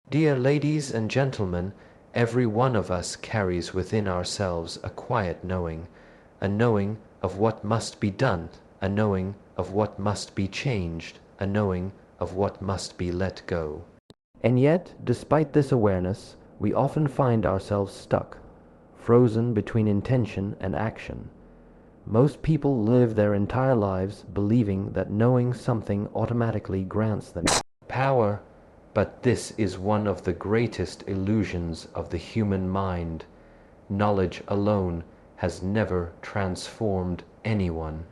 Dear ladies and gentlemen, every one of us carries within ourselves a quiet knowing, a knowing of what must be done, a knowing of what must be changed, a knowing of what must be let go. And yet, despite this awareness, we often find ourselves stuck, frozen between intention and action. Most people live their entire lives believing that knowing something automatically grants them power, but this is one of the greatest illusions of the human mind. Knowledge alone has never transformed anyone.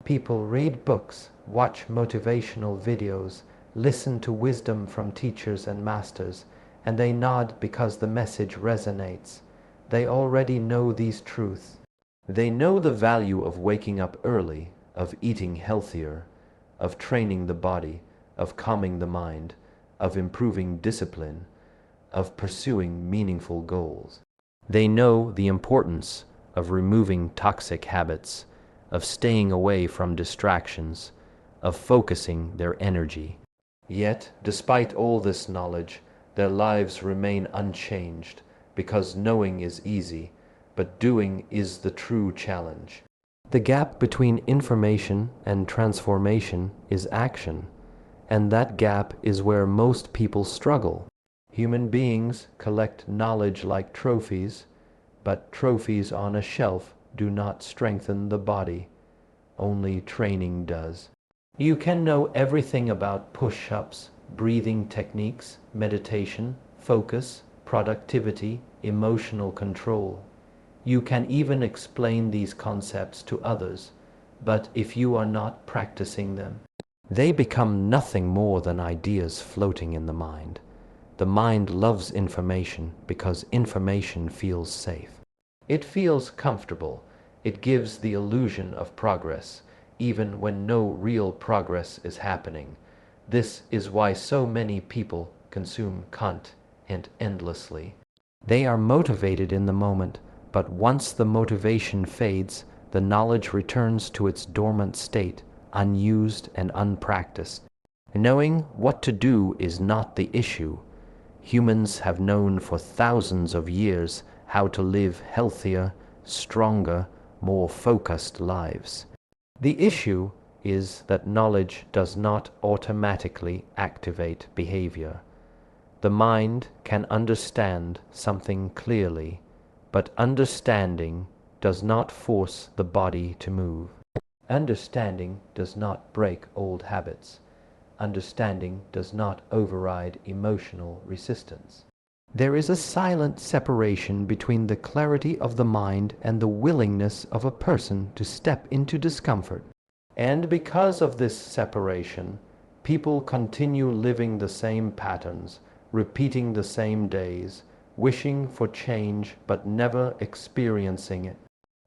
People read books, watch motivational videos, listen to wisdom from teachers and masters, and they nod because the message resonates. They already know these truths. They know the value of waking up early, of eating healthier, of training the body, of calming the mind, of improving discipline, of pursuing meaningful goals. They know the importance of removing toxic habits, of staying away from distractions, of focusing their energy. Yet, despite all this knowledge, their lives remain unchanged, because knowing is easy, but doing is the true challenge. The gap between information and transformation is action, and that gap is where most people struggle. Human beings collect knowledge like trophies, but trophies on a shelf do not strengthen the body. Only training does. You can know everything about push-ups, breathing techniques, meditation, focus, productivity, emotional control. You can even explain these concepts to others, but if you are not practicing them, they become nothing more than ideas floating in the mind. The mind loves information because information feels safe. It feels comfortable. It gives the illusion of progress, even when no real progress is happening. This is why so many people consume content endlessly. They are motivated in the moment, but once the motivation fades, the knowledge returns to its dormant state, unused and unpracticed. Knowing what to do is not the issue. Humans have known for thousands of years how to live healthier, stronger, more focused lives. The issue is that knowledge does not automatically activate behavior. The mind can understand something clearly, but understanding does not force the body to move. Understanding does not break old habits. Understanding does not override emotional resistance. There is a silent separation between the clarity of the mind and the willingness of a person to step into discomfort. And because of this separation, people continue living the same patterns, repeating the same days, wishing for change but never experiencing it.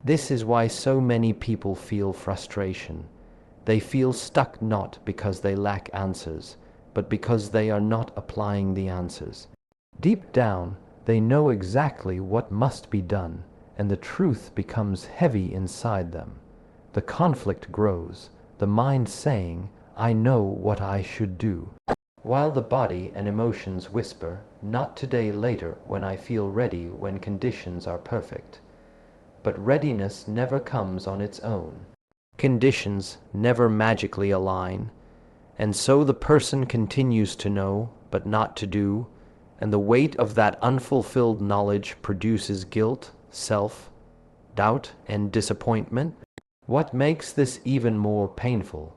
This is why so many people feel frustration. They feel stuck not because they lack answers, but because they are not applying the answers. Deep down, they know exactly what must be done, and the truth becomes heavy inside them. The conflict grows, the mind saying, "I know what I should do," while the body and emotions whisper, "Not today, later, when I feel ready, when conditions are perfect." But readiness never comes on its own. Conditions never magically align, and so the person continues to know, but not to do, and the weight of that unfulfilled knowledge produces guilt, self-doubt, and disappointment. What makes this even more painful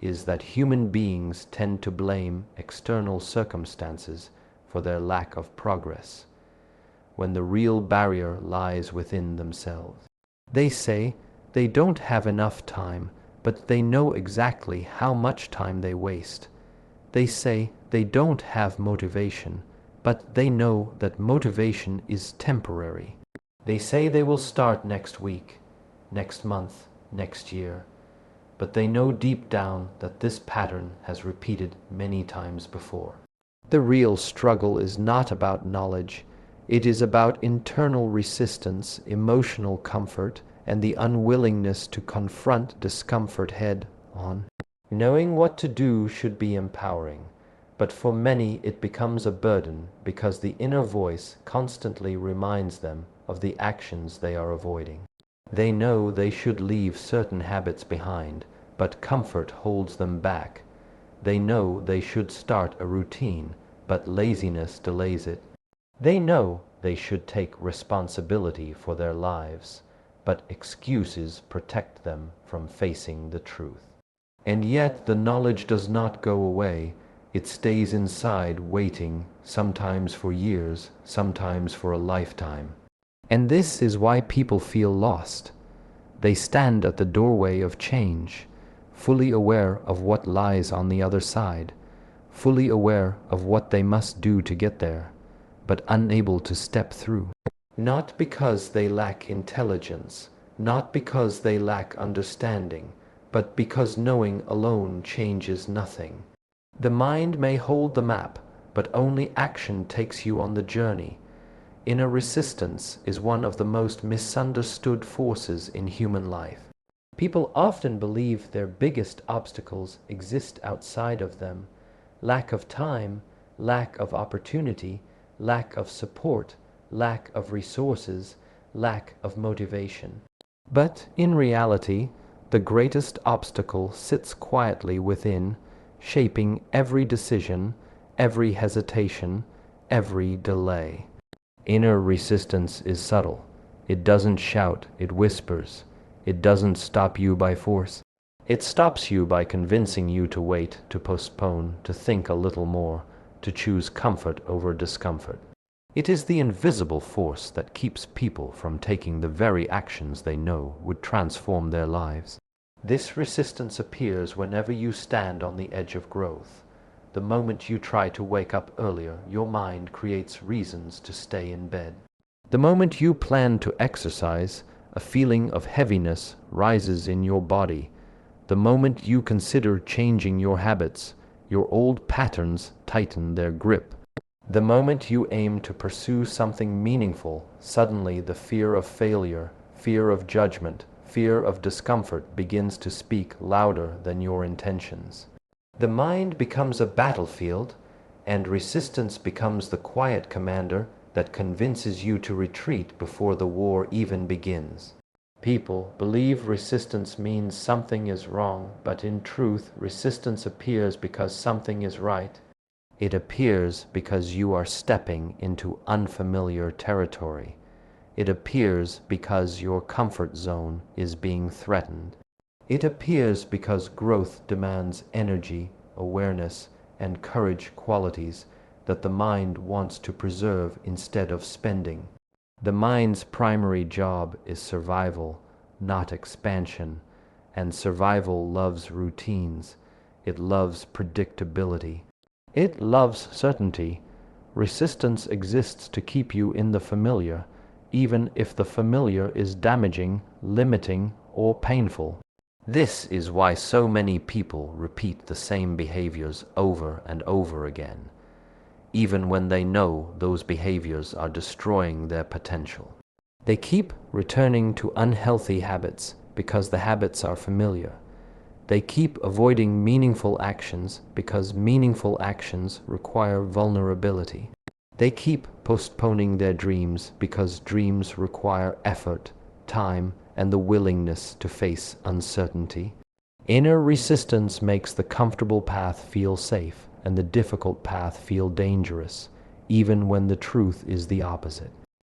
is that human beings tend to blame external circumstances for their lack of progress, when the real barrier lies within themselves. They say they don't have enough time, but they know exactly how much time they waste. They say they don't have motivation, but they know that motivation is temporary. They say they will start next week, next month, next year, but they know deep down that this pattern has repeated many times before. The real struggle is not about knowledge. It is about internal resistance, emotional comfort, and the unwillingness to confront discomfort head on. Knowing what to do should be empowering, but for many it becomes a burden because the inner voice constantly reminds them of the actions they are avoiding. They know they should leave certain habits behind, but comfort holds them back. They know they should start a routine, but laziness delays it. They know they should take responsibility for their lives, but excuses protect them from facing the truth. And yet the knowledge does not go away. It stays inside, waiting, sometimes for years, sometimes for a lifetime. And this is why people feel lost. They stand at the doorway of change, fully aware of what lies on the other side, fully aware of what they must do to get there, but unable to step through. Not because they lack intelligence, not because they lack understanding, but because knowing alone changes nothing. The mind may hold the map, but only action takes you on the journey. Inner resistance is one of the most misunderstood forces in human life. People often believe their biggest obstacles exist outside of them. Lack of time, lack of opportunity, lack of support, lack of resources, lack of motivation. But in reality, the greatest obstacle sits quietly within, shaping every decision, every hesitation, every delay. Inner resistance is subtle. It doesn't shout, it whispers. It doesn't stop you by force. It stops you by convincing you to wait, to postpone, to think a little more, to choose comfort over discomfort. It is the invisible force that keeps people from taking the very actions they know would transform their lives. This resistance appears whenever you stand on the edge of growth. The moment you try to wake up earlier, your mind creates reasons to stay in bed. The moment you plan to exercise, a feeling of heaviness rises in your body. The moment you consider changing your habits, your old patterns tighten their grip. The moment you aim to pursue something meaningful, suddenly the fear of failure, fear of judgment, fear of discomfort begins to speak louder than your intentions. The mind becomes a battlefield, and resistance becomes the quiet commander that convinces you to retreat before the war even begins. People believe resistance means something is wrong, but in truth, resistance appears because something is right. It appears because you are stepping into unfamiliar territory. It appears because your comfort zone is being threatened. It appears because growth demands energy, awareness, and courage, qualities that the mind wants to preserve instead of spending. The mind's primary job is survival, not expansion, and survival loves routines. It loves predictability. It loves certainty. Resistance exists to keep you in the familiar, even if the familiar is damaging, limiting, or painful. This is why so many people repeat the same behaviors over and over again, even when they know those behaviors are destroying their potential. They keep returning to unhealthy habits because the habits are familiar. They keep avoiding meaningful actions because meaningful actions require vulnerability. They keep postponing their dreams because dreams require effort, time, and the willingness to face uncertainty. Inner resistance makes the comfortable path feel safe and the difficult path feel dangerous, even when the truth is the opposite.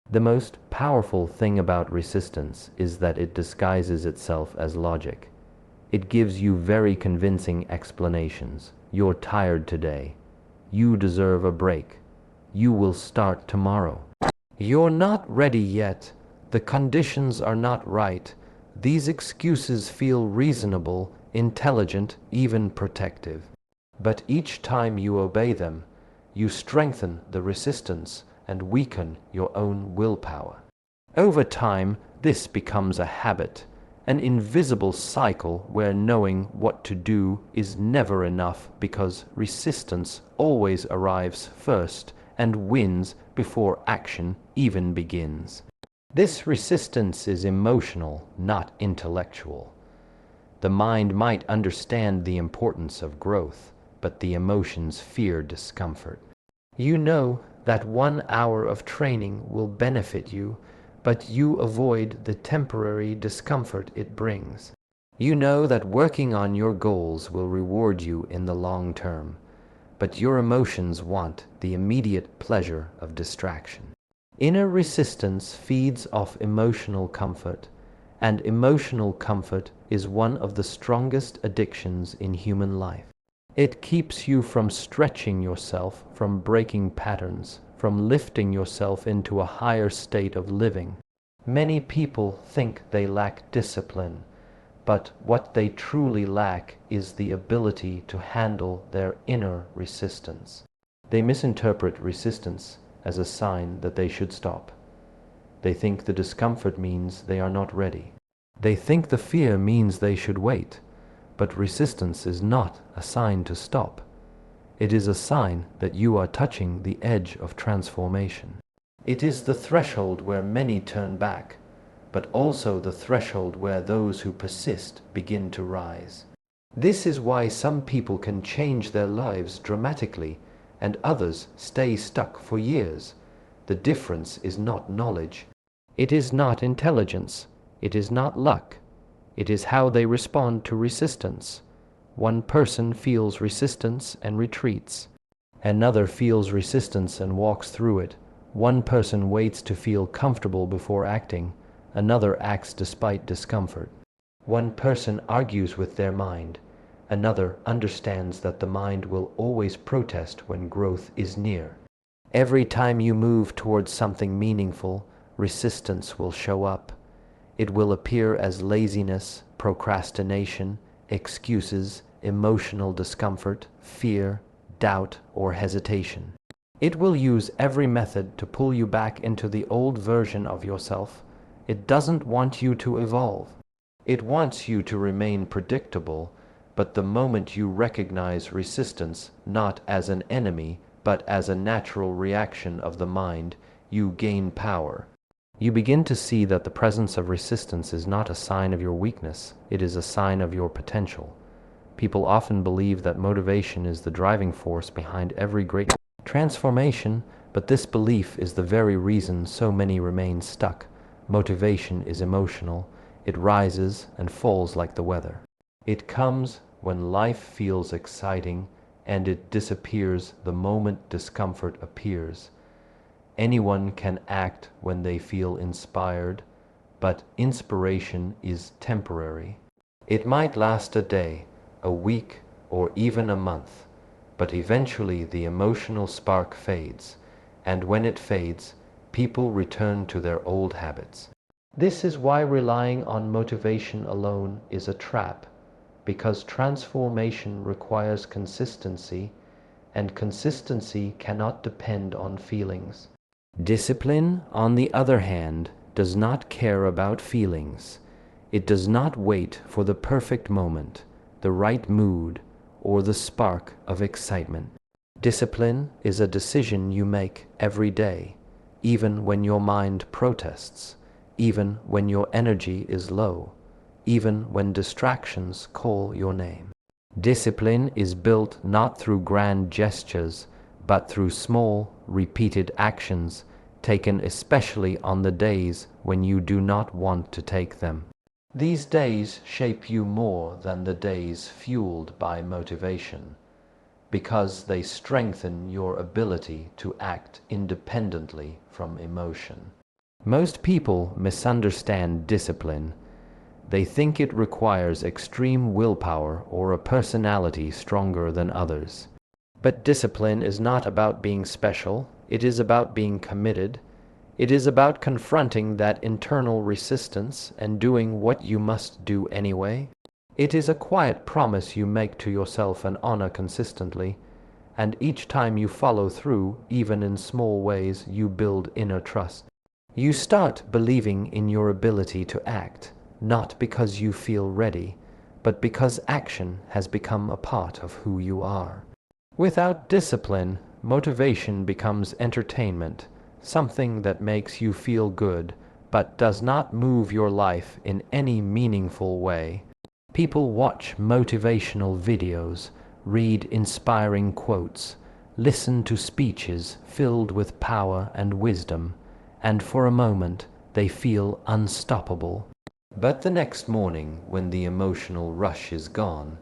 The most powerful thing about resistance is that it disguises itself as logic. It gives you very convincing explanations. You're tired today. You deserve a break. You will start tomorrow. You're not ready yet. The conditions are not right. These excuses feel reasonable, intelligent, even protective. But each time you obey them, you strengthen the resistance and weaken your own willpower. Over time, this becomes a habit, an invisible cycle where knowing what to do is never enough because resistance always arrives first and wins before action even begins. This resistance is emotional, not intellectual. The mind might understand the importance of growth, but but the emotions fear discomfort. You know that 1 hour of training will benefit you, but you avoid the temporary discomfort it brings. You know that working on your goals will reward you in the long term, but your emotions want the immediate pleasure of distraction. Inner resistance feeds off emotional comfort, and emotional comfort is one of the strongest addictions in human life. It keeps you from stretching yourself, from breaking patterns, from lifting yourself into a higher state of living. Many people think they lack discipline, but what they truly lack is the ability to handle their inner resistance. They misinterpret resistance as a sign that they should stop. They think the discomfort means they are not ready. They think the fear means they should wait, but resistance is not a sign to stop. It is a sign that you are touching the edge of transformation. It is the threshold where many turn back, but also the threshold where those who persist begin to rise. This is why some people can change their lives dramatically and others stay stuck for years. The difference is not knowledge. It is not intelligence. It is not luck. It is how they respond to resistance. One person feels resistance and retreats. Another feels resistance and walks through it. One person waits to feel comfortable before acting. Another acts despite discomfort. One person argues with their mind. Another understands that the mind will always protest when growth is near. Every time you move towards something meaningful, resistance will show up. It will appear as laziness, procrastination, excuses, emotional discomfort, fear, doubt, or hesitation. It will use every method to pull you back into the old version of yourself. It doesn't want you to evolve. It wants you to remain predictable, but the moment you recognize resistance not as an enemy, but as a natural reaction of the mind, you gain power. You begin to see that the presence of resistance is not a sign of your weakness, it is a sign of your potential. People often believe that motivation is the driving force behind every great transformation, but this belief is the very reason so many remain stuck. Motivation is emotional. It rises and falls like the weather. It comes when life feels exciting, and it disappears the moment discomfort appears. Anyone can act when they feel inspired, but inspiration is temporary. It might last a day, a week, or even a month, but eventually the emotional spark fades, and when it fades, people return to their old habits. This is why relying on motivation alone is a trap, because transformation requires consistency, and consistency cannot depend on feelings. Discipline, on the other hand, does not care about feelings. It does not wait for the perfect moment, the right mood, or the spark of excitement. Discipline is a decision you make every day, even when your mind protests, even when your energy is low, even when distractions call your name. Discipline is built not through grand gestures, but through small, repeated actions, taken especially on the days when you do not want to take them. These days shape you more than the days fueled by motivation, because they strengthen your ability to act independently from emotion. Most people misunderstand discipline. They think it requires extreme willpower or a personality stronger than others. But discipline is not about being special. It is about being committed. It is about confronting that internal resistance and doing what you must do anyway. It is a quiet promise you make to yourself and honor consistently, and each time you follow through, even in small ways, you build inner trust. You start believing in your ability to act, not because you feel ready, but because action has become a part of who you are. Without discipline, motivation becomes entertainment, something that makes you feel good, but does not move your life in any meaningful way. People watch motivational videos, read inspiring quotes, listen to speeches filled with power and wisdom, and for a moment they feel unstoppable. But the next morning, when the emotional rush is gone,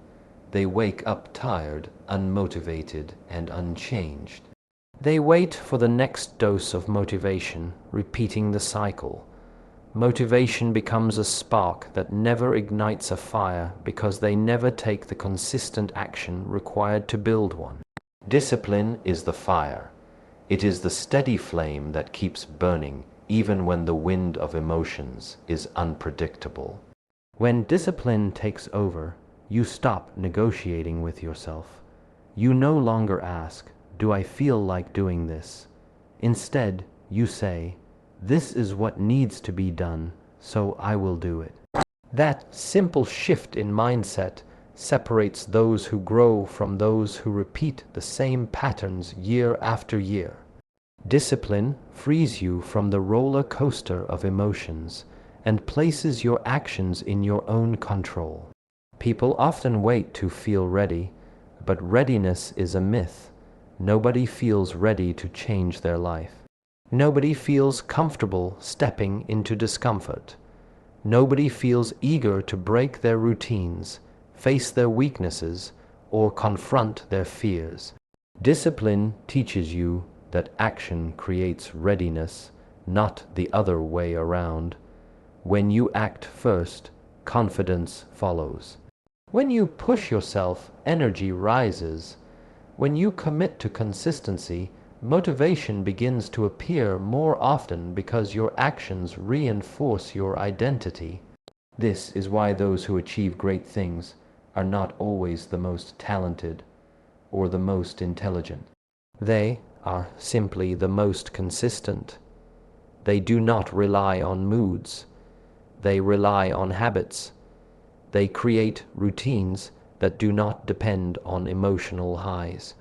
they wake up tired, unmotivated, and unchanged. They wait for the next dose of motivation, repeating the cycle. Motivation becomes a spark that never ignites a fire because they never take the consistent action required to build one. Discipline is the fire. It is the steady flame that keeps burning even when the wind of emotions is unpredictable. When discipline takes over, you stop negotiating with yourself. You no longer ask, "Do I feel like doing this?" Instead, you say, "This is what needs to be done, so I will do it." That simple shift in mindset separates those who grow from those who repeat the same patterns year after year. Discipline frees you from the roller coaster of emotions and places your actions in your own control. People often wait to feel ready, but readiness is a myth. Nobody feels ready to change their life. Nobody feels comfortable stepping into discomfort. Nobody feels eager to break their routines, face their weaknesses, or confront their fears. Discipline teaches you that action creates readiness, not the other way around. When you act first, confidence follows. When you push yourself, energy rises. When you commit to consistency, motivation begins to appear more often because your actions reinforce your identity. This is why those who achieve great things are not always the most talented or the most intelligent. They are simply the most consistent. They do not rely on moods. They rely on habits. They create routines that do not depend on emotional highs.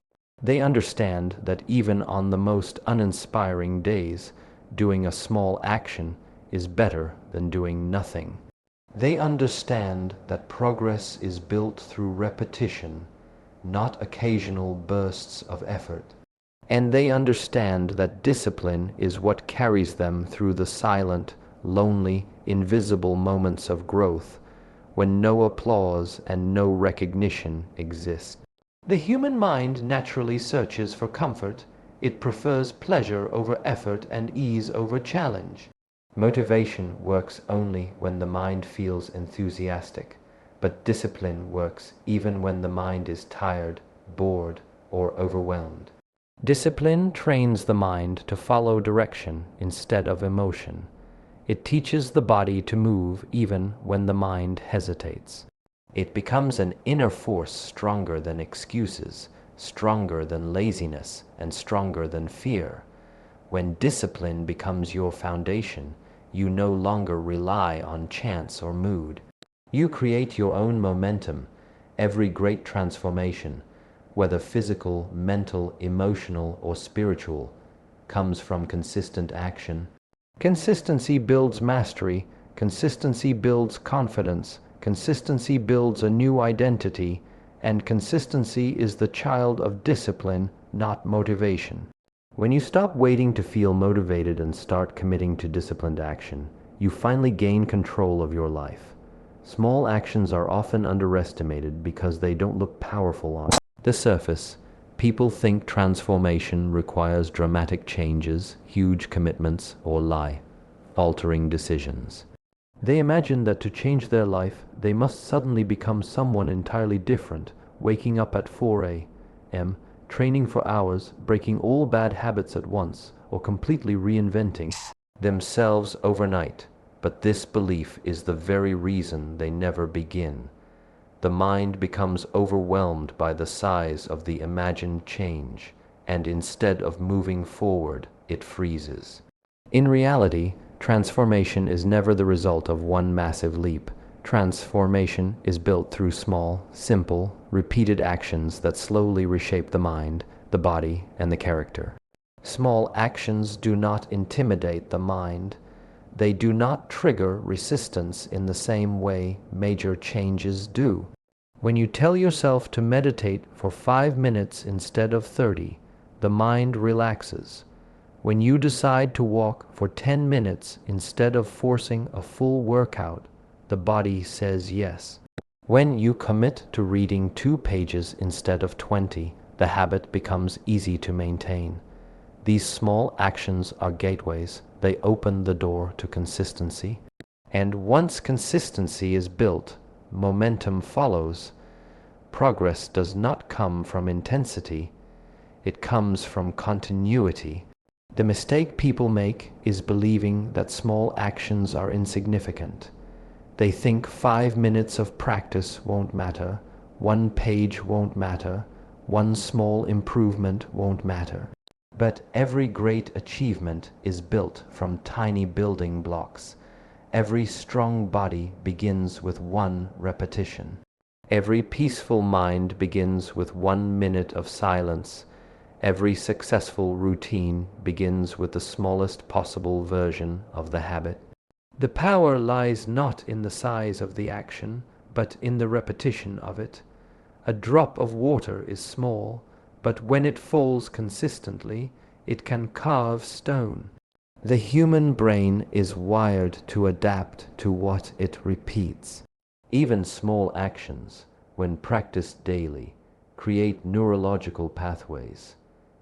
They understand that even on the most uninspiring days, doing a small action is better than doing nothing. They understand that progress is built through repetition, not occasional bursts of effort. And they understand that discipline is what carries them through the silent, lonely, invisible moments of growth, when no applause and no recognition exist. The human mind naturally searches for comfort. It prefers pleasure over effort and ease over challenge. Motivation works only when the mind feels enthusiastic, but discipline works even when the mind is tired, bored, or overwhelmed. Discipline trains the mind to follow direction instead of emotion. It teaches the body to move even when the mind hesitates. It becomes an inner force stronger than excuses, stronger than laziness, and stronger than fear. When discipline becomes your foundation, you no longer rely on chance or mood. You create your own momentum. Every great transformation, whether physical, mental, emotional, or spiritual, comes from consistent action. Consistency builds mastery. Consistency builds confidence. Consistency builds a new identity. And consistency is the child of discipline, not motivation. When you stop waiting to feel motivated and start committing to disciplined action, you finally gain control of your life. Small actions are often underestimated because they don't look powerful on the surface. People think transformation requires dramatic changes, huge commitments, or life-altering decisions. They imagine that to change their life, they must suddenly become someone entirely different, waking up at 4 a.m., training for hours, breaking all bad habits at once, or completely reinventing themselves overnight. But this belief is the very reason they never begin. The mind becomes overwhelmed by the size of the imagined change, and instead of moving forward, it freezes. In reality, transformation is never the result of one massive leap. Transformation is built through small, simple, repeated actions that slowly reshape the mind, the body, and the character. Small actions do not intimidate the mind. They do not trigger resistance in the same way major changes do. When you tell yourself to meditate for 5 minutes instead of 30, the mind relaxes. When you decide to walk for 10 minutes instead of forcing a full workout, the body says yes. When you commit to reading 2 pages instead of 20, the habit becomes easy to maintain. These small actions are gateways. They open the door to consistency. And once consistency is built, momentum follows. Progress does not come from intensity. It comes from continuity. The mistake people make is believing that small actions are insignificant. They think 5 minutes of practice won't matter, 1 page won't matter, 1 small improvement won't matter. But every great achievement is built from tiny building blocks. Every strong body begins with 1 repetition. Every peaceful mind begins with 1 minute of silence. Every successful routine begins with the smallest possible version of the habit. The power lies not in the size of the action, but in the repetition of it. A drop of water is small, but when it falls consistently, it can carve stone. The human brain is wired to adapt to what it repeats. Even small actions, when practiced daily, create neurological pathways.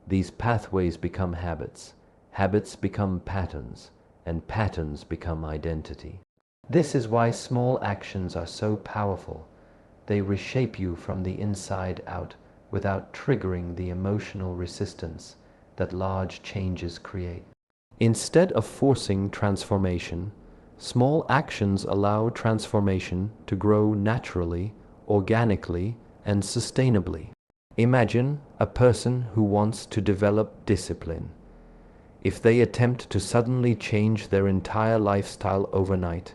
These pathways become habits, habits become patterns, and patterns become identity. This is why small actions are so powerful. They reshape you from the inside out without triggering the emotional resistance that large changes create. Instead of forcing transformation, small actions allow transformation to grow naturally, organically, and sustainably. Imagine a person who wants to develop discipline. If they attempt to suddenly change their entire lifestyle overnight,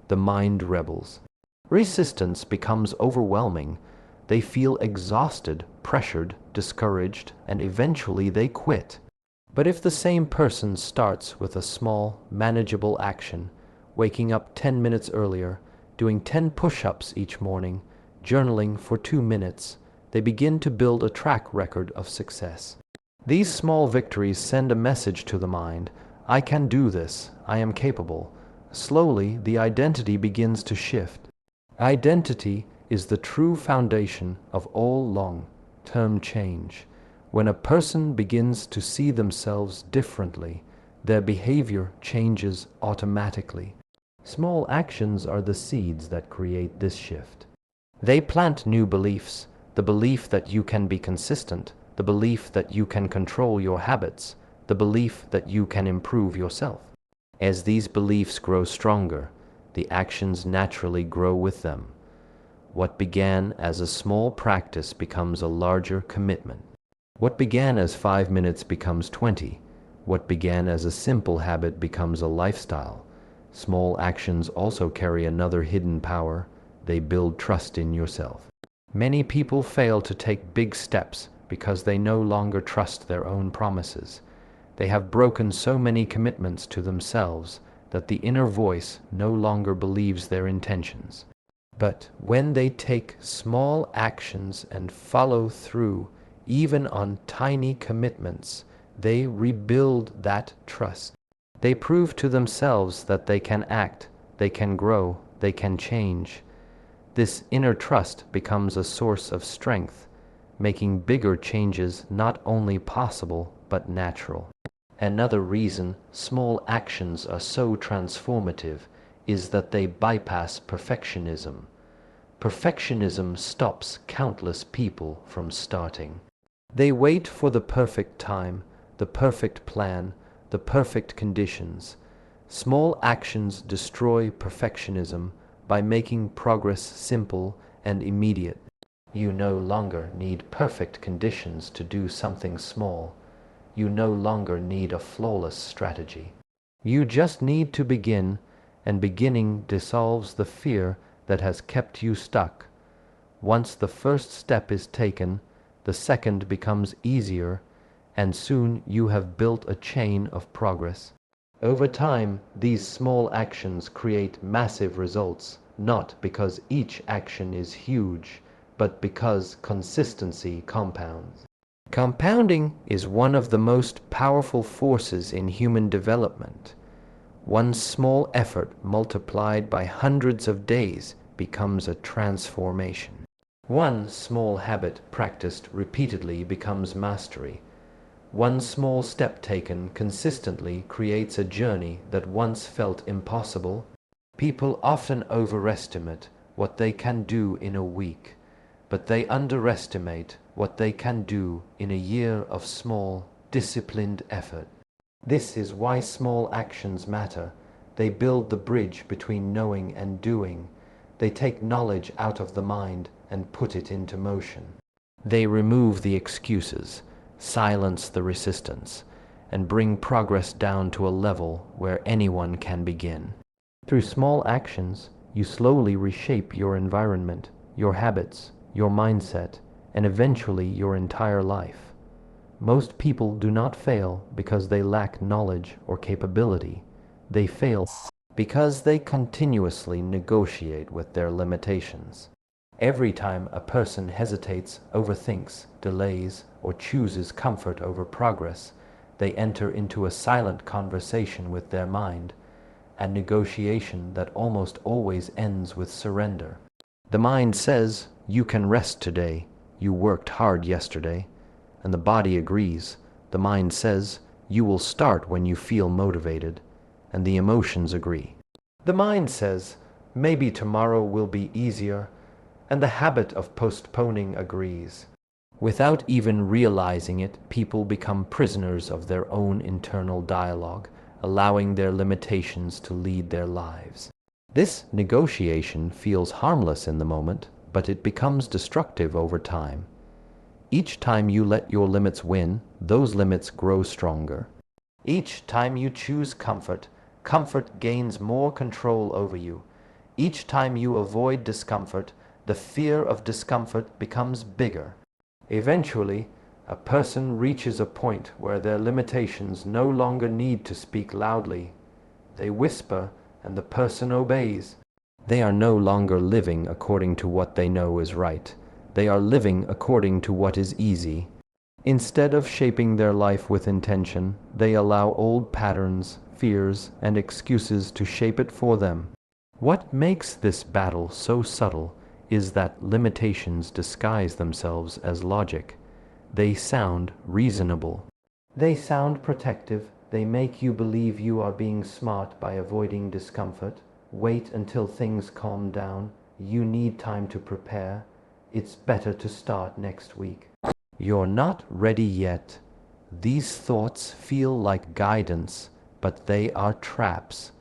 the mind rebels. Resistance becomes overwhelming. They feel exhausted, pressured, discouraged, and eventually they quit. But if the same person starts with a small, manageable action, waking up 10 minutes earlier, doing 10 push-ups each morning, journaling for 2 minutes, they begin to build a track record of success. These small victories send a message to the mind: I can do this, I am capable. Slowly, the identity begins to shift. Identity is the true foundation of all long-term change. When a person begins to see themselves differently, their behavior changes automatically. Small actions are the seeds that create this shift. They plant new beliefs, the belief that you can be consistent, the belief that you can control your habits, the belief that you can improve yourself. As these beliefs grow stronger, the actions naturally grow with them. What began as a small practice becomes a larger commitment. What began as 5 minutes becomes 20. What began as a simple habit becomes a lifestyle. Small actions also carry another hidden power. They build trust in yourself. Many people fail to take big steps because they no longer trust their own promises. They have broken so many commitments to themselves that the inner voice no longer believes their intentions. But when they take small actions and follow through, even on tiny commitments, they rebuild that trust. They prove to themselves that they can act, they can grow, they can change. This inner trust becomes a source of strength, making bigger changes not only possible but natural. Another reason small actions are so transformative is that they bypass perfectionism. Perfectionism stops countless people from starting. They wait for the perfect time, the perfect plan, the perfect conditions. Small actions destroy perfectionism by making progress simple and immediate. You no longer need perfect conditions to do something small. You no longer need a flawless strategy. You just need to begin, and beginning dissolves the fear that has kept you stuck. Once the first step is taken, the second becomes easier, and soon you have built a chain of progress. Over time, these small actions create massive results, not because each action is huge, but because consistency compounds. Compounding is one of the most powerful forces in human development. One small effort multiplied by hundreds of days becomes a transformation. One small habit practiced repeatedly becomes mastery. One small step taken consistently creates a journey that once felt impossible. People often overestimate what they can do in a week, but they underestimate what they can do in a year of small, disciplined effort. This is why small actions matter. They build the bridge between knowing and doing. They take knowledge out of the mind and put it into motion. They remove the excuses, silence the resistance, and bring progress down to a level where anyone can begin. Through small actions, you slowly reshape your environment, your habits, your mindset, and eventually your entire life. Most people do not fail because they lack knowledge or capability. They fail because they continuously negotiate with their limitations. Every time a person hesitates, overthinks, delays, or chooses comfort over progress, they enter into a silent conversation with their mind, a negotiation that almost always ends with surrender. The mind says, "You can rest today. You worked hard yesterday." And the body agrees. The mind says, "You will start when you feel motivated." And the emotions agree. The mind says, "Maybe tomorrow will be easier." And the habit of postponing agrees. Without even realizing it, people become prisoners of their own internal dialogue, allowing their limitations to lead their lives. This negotiation feels harmless in the moment, but it becomes destructive over time. Each time you let your limits win, those limits grow stronger. Each time you choose comfort, comfort gains more control over you. Each time you avoid discomfort, the fear of discomfort becomes bigger. Eventually, a person reaches a point where their limitations no longer need to speak loudly. They whisper, and the person obeys. They are no longer living according to what they know is right. They are living according to what is easy. Instead of shaping their life with intention, they allow old patterns, fears, and excuses to shape it for them. What makes this battle so subtle is that limitations disguise themselves as logic. They sound reasonable. They sound protective. They make you believe you are being smart by avoiding discomfort. Wait until things calm down. You need time to prepare. It's better to start next week. You're not ready yet. These thoughts feel like guidance, but they are traps.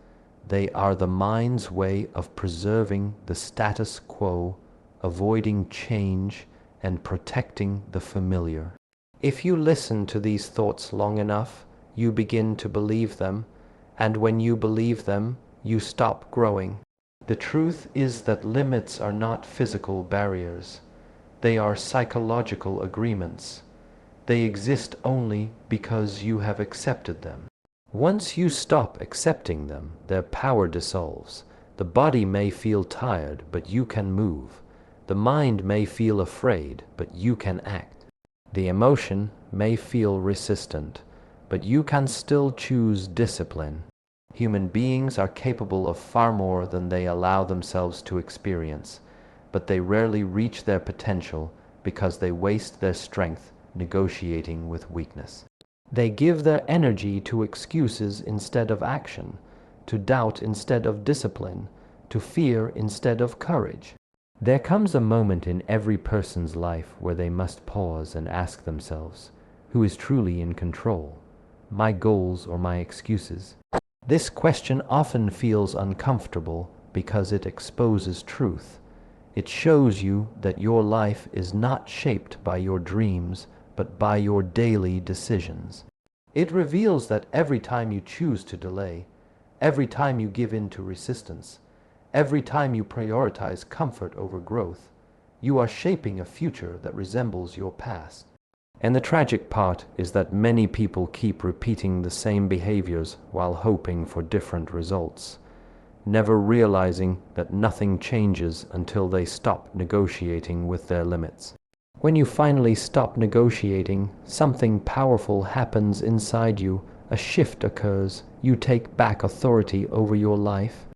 They are the mind's way of preserving the status quo, avoiding change, and protecting the familiar. If you listen to these thoughts long enough, you begin to believe them, and when you believe them, you stop growing. The truth is that limits are not physical barriers. They are psychological agreements. They exist only because you have accepted them. Once you stop accepting them, their power dissolves. The body may feel tired, but you can move. The mind may feel afraid, but you can act. The emotion may feel resistant, but you can still choose discipline. Human beings are capable of far more than they allow themselves to experience, but they rarely reach their potential because they waste their strength negotiating with weakness. They give their energy to excuses instead of action, to doubt instead of discipline, to fear instead of courage. There comes a moment in every person's life where they must pause and ask themselves, who is truly in control, my goals or my excuses? This question often feels uncomfortable because it exposes truth. It shows you that your life is not shaped by your dreams, but by your daily decisions. It reveals that every time you choose to delay, every time you give in to resistance, every time you prioritize comfort over growth, you are shaping a future that resembles your past. And the tragic part is that many people keep repeating the same behaviors while hoping for different results. never realizing that nothing changes until they stop negotiating with their limits. When you finally stop negotiating, something powerful happens inside you. A shift occurs. You take back authority over your life.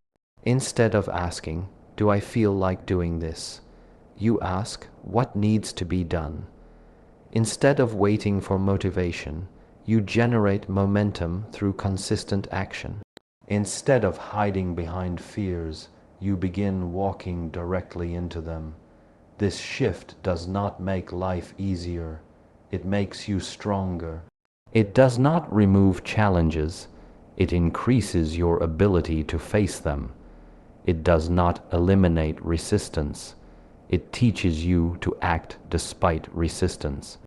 Instead of asking, "Do I feel like doing this?" you ask, "What needs to be done?" Instead of waiting for motivation, you generate momentum through consistent action. Instead of hiding behind fears, you begin walking directly into them. This shift does not make life easier. It makes you stronger. It does not remove challenges. It increases your ability to face them. It does not eliminate resistance. It teaches you to act despite resistance.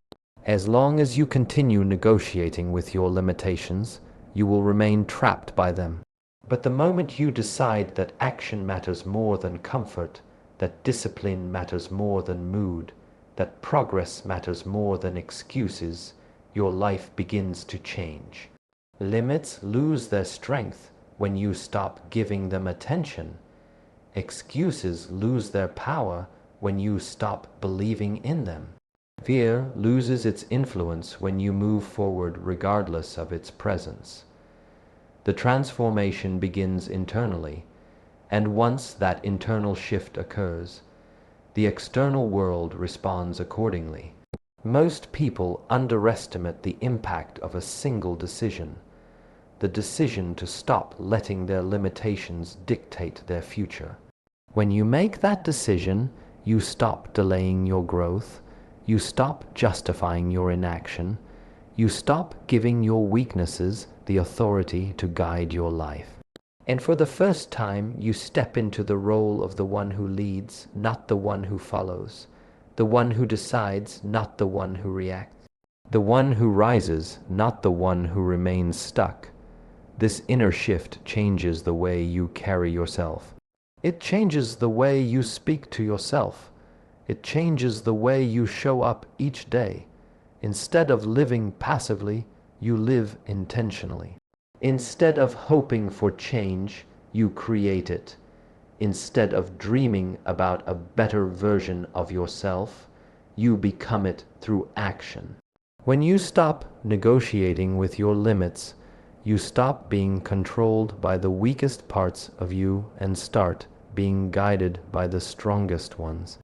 As long as you continue negotiating with your limitations, you will remain trapped by them. But the moment you decide that action matters more than comfort, that discipline matters more than mood, that progress matters more than excuses, your life begins to change. Limits lose their strength when you stop giving them attention. Excuses lose their power when you stop believing in them. Fear loses its influence when you move forward regardless of its presence. The transformation begins internally, and once that internal shift occurs, the external world responds accordingly. Most people underestimate the impact of a single decision, the decision to stop letting their limitations dictate their future. When you make that decision, you stop delaying your growth, you stop justifying your inaction, you stop giving your weaknesses the authority to guide your life. And for the first time, you step into the role of the one who leads, not the one who follows, the one who decides, not the one who reacts, the one who rises, not the one who remains stuck. This inner shift changes the way you carry yourself. It changes the way you speak to yourself. It changes the way you show up each day. Instead of living passively, you live intentionally. Instead of hoping for change, you create it. Instead of dreaming about a better version of yourself, you become it through action. When you stop negotiating with your limits, you stop being controlled by the weakest parts of you and start being guided by the strongest ones.